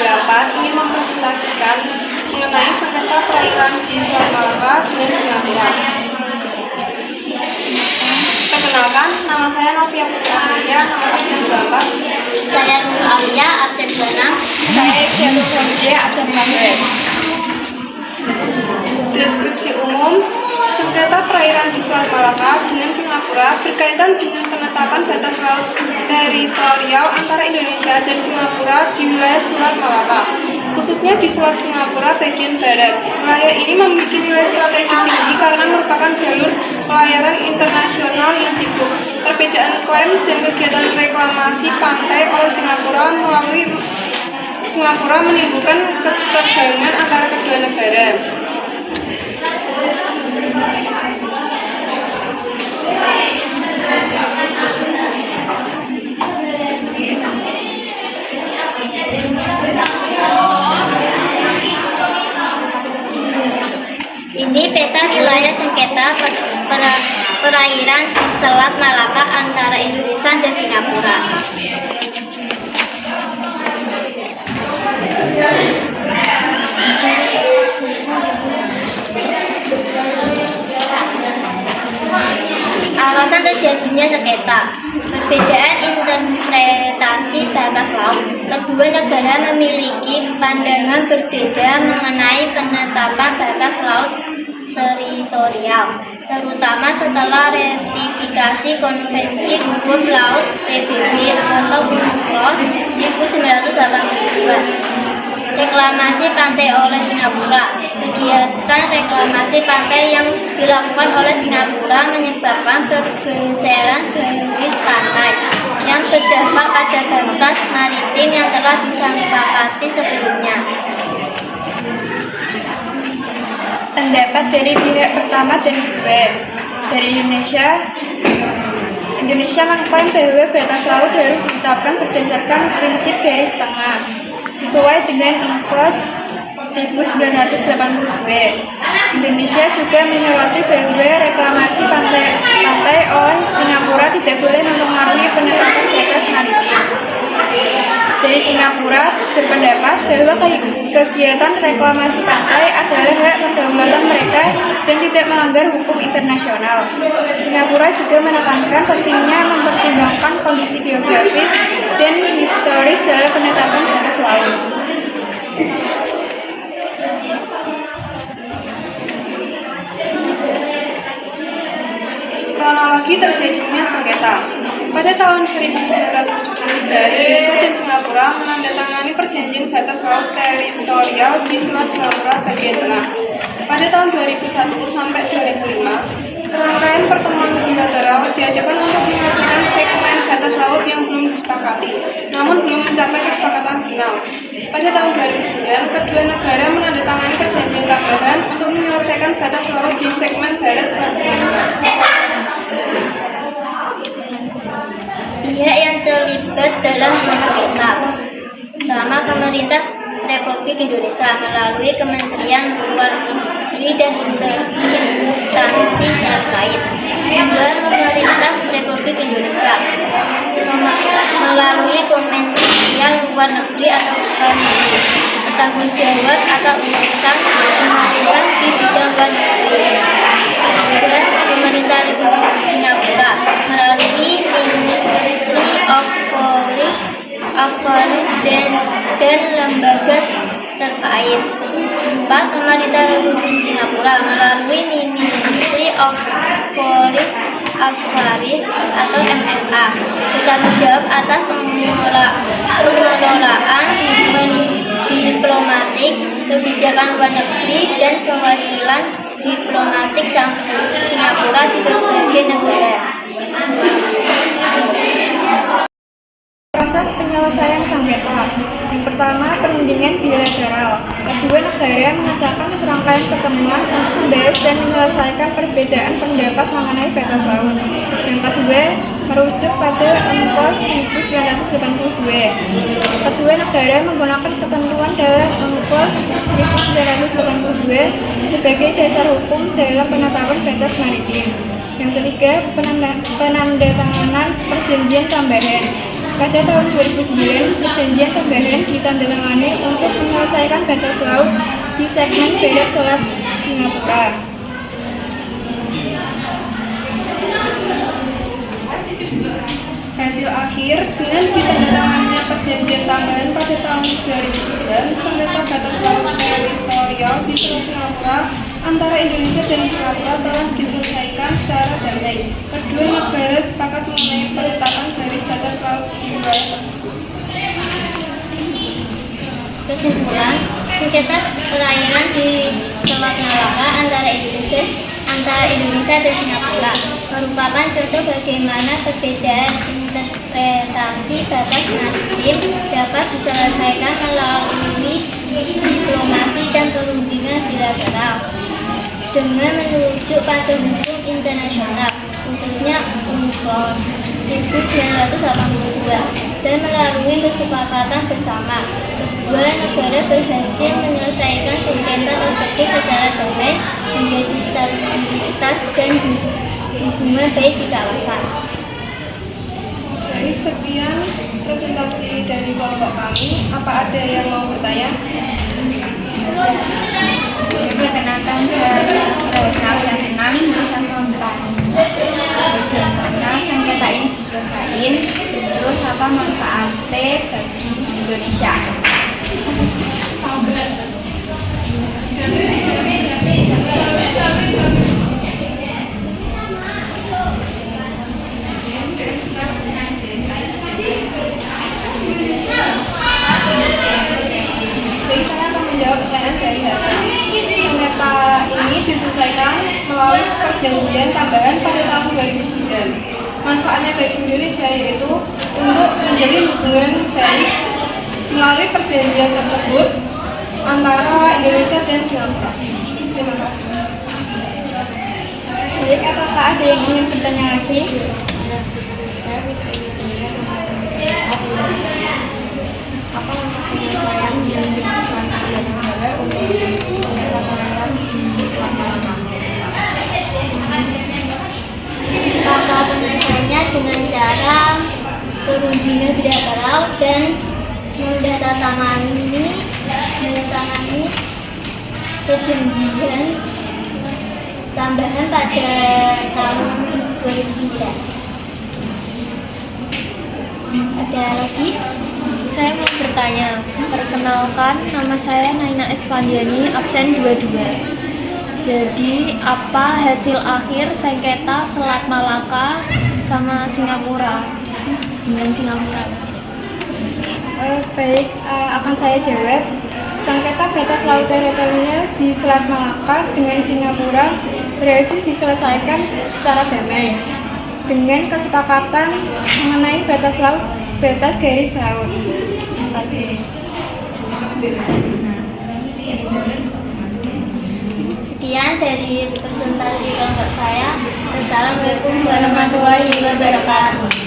ke-8 ingin mempresentasikan mengenai sengketa perairan di Selat Malaka dengan Singapura. Perkenalkan, nama saya Novia Putri Amelia, nomor absen 24. Saya Nur Alia, absen 26. Saya Ikhiatul Khadijah, absen 15. Deskripsi umum, sengketa perairan di Selat Malaka dengan Singapura berkaitan dengan penetapan batas laut teritorial antara Indonesia dan Singapura di wilayah Selat Malaka, khususnya di Selat Singapura bagian barat. Wilayah ini memiliki nilai strategis tinggi karena merupakan jalur pelayaran internasional yang sibuk. Perbedaan klaim dan kegiatan reklamasi pantai oleh Singapura melalui Singapura menimbulkan ketegangan antara kedua negara. Ini peta wilayah sengketa perairan di Selat Malaka antara Indonesia dan Singapura. Alasan terjadinya sengketa: perbedaan interpretasi batas laut. Kedua negara memiliki pandangan berbeda mengenai penetapan batas laut teritorial, terutama setelah ratifikasi Konvensi Hukum Laut PBB atau UNCLOS 1982. Reklamasi pantai oleh Singapura. Kegiatan reklamasi pantai yang dilakukan oleh Singapura menyebabkan pergeseran garis pantai yang berdampak pada batas maritim yang telah disepakati sebelumnya. Pendapat dari pihak pertama dan kedua. Dari Indonesia mengklaim bahwa batas laut harus ditetapkan berdasarkan prinsip garis tengah sesuai dengan UNCLOS 1982. Indonesia juga menyoroti bahwa reklamasi pantai oleh Singapura tidak boleh mempengaruhi penetapan batas maritim. Dari Singapura berpendapat bahwa kegiatan reklamasi pantai adalah hak kedaulatan mereka dan tidak melanggar hukum internasional. Singapura juga menekankan pentingnya mempertimbangkan kondisi geografis dan historis dalam penetapan batas laut. Kronologi terjadinya sengketa. Pada tahun 1973, Indonesia dan Singapura menandatangani perjanjian batas laut teritorial di Selat Singapura bagian tengah. Pada tahun 2001 sampai 2005, serangkaian pertemuan bilateral diadakan untuk menyelesaikan segmen batas laut yang belum disepakati, namun belum mencapai kesepakatan final. Pada tahun 2009, kedua negara menandatangani perjanjian tambahan untuk menyelesaikan batas laut di segmen barat Selat Singapura. Pihak yang terlibat dalam sengketa: pertama, pemerintah Republik Indonesia melalui Kementerian Luar Negeri dan instansi terkait. Kedua, pemerintah Republik Indonesia melalui Kementerian Luar Negeri atau bertanggung jawab atas urusan pemerintah di bidang luar negeri. Ketiga, pemerintah Republik Singapura melalui Ministry of Foreign Affairs dan lembaga terkait. Empat, pemerintah Republik Singapura melalui Ministry of Foreign Affairs atau MFA bertanggung jawab atas pengelolaan diplomatik, kebijakan luar negeri, dan kewakilan diplomatik Singapura di berbagai negara. Proses penyelesaian sengketa. Yang pertama, perundingan bilateral. Kedua negara mengadakan serangkaian pertemuan untuk membahas dan menyelesaikan perbedaan pendapat mengenai batas laut. Yang kedua, merujuk pada UNCLOS 1982. Kedua negara menggunakan ketentuan dalam UNCLOS 1982 sebagai dasar hukum dalam penetapan batas maritim. Yang ketiga, penandatanganan perjanjian tambahan. Pada tahun 2009, perjanjian tambahan ditandatangani untuk menyelesaikan batas laut di segmen barat Selat Singapura. Hasil akhir, dengan ditandatanganinya perjanjian tambahan pada tahun 2009, sengketa batas laut teritorial di Selat Singapura antara Indonesia dan Singapura telah diselesaikan secara damai. Kedua negara sepakat mengenai penetapan garis batas laut di wilayah tersebut. Kesimpulan, sengketa perairan di Selat Malaka antara Indonesia dan Singapura merupakan contoh bagaimana perbedaan interpretasi batas maritim dapat diselesaikan melalui diplomasi dan perundingan bilateral dengan merujuk pada hukum internasional, khususnya UNCLOS 1982, dan melalui kesepakatan bersama. Kedua negara berhasil menyelesaikan sengketa tersebut secara damai, menjadi stabilitas dan hubungan baik di kawasan. Baik, sekian presentasi dari kelompok kami. Apa ada yang mau bertanya? Perkenalkan, saya Rosna absen 6 jurusan Kontak. Bagaimana sengketa ini diselesaikan? Terus apa manfaatnya bagi Indonesia? Jadi saya akan menjawab pertanyaan dari Hasan. Sengketa ini diselesaikan melalui perjanjian tambahan pada tahun 2009. Manfaatnya bagi Indonesia yaitu untuk menjalin hubungan baik melalui perjanjian tersebut antara Indonesia dan Singapura. Terima kasih. Baik, apakah ada yang ingin bertanya lagi? Apa penyelesaian yang dilakukan oleh negara untuk perairan di Selat Malaka? Maka penyelesaiannya dengan cara perundingan bilateral dan menandatangani perjanjian tambahan pada tahun 2009. Ada lagi? Saya mau bertanya, perkenalkan nama saya Naina Esfandiani, absen 22. Jadi, apa hasil akhir sengketa Selat Malaka sama Singapura? Dengan Singapura maksudnya. Baik, akan saya jawab. Sengketa batas laut teritorial di Selat Malaka dengan Singapura berhasil diselesaikan secara damai dengan kesepakatan mengenai batas garis laut. Terima kasih. Sekian dari presentasi kelompok saya. Wassalamualaikum warahmatullahi wabarakatuh.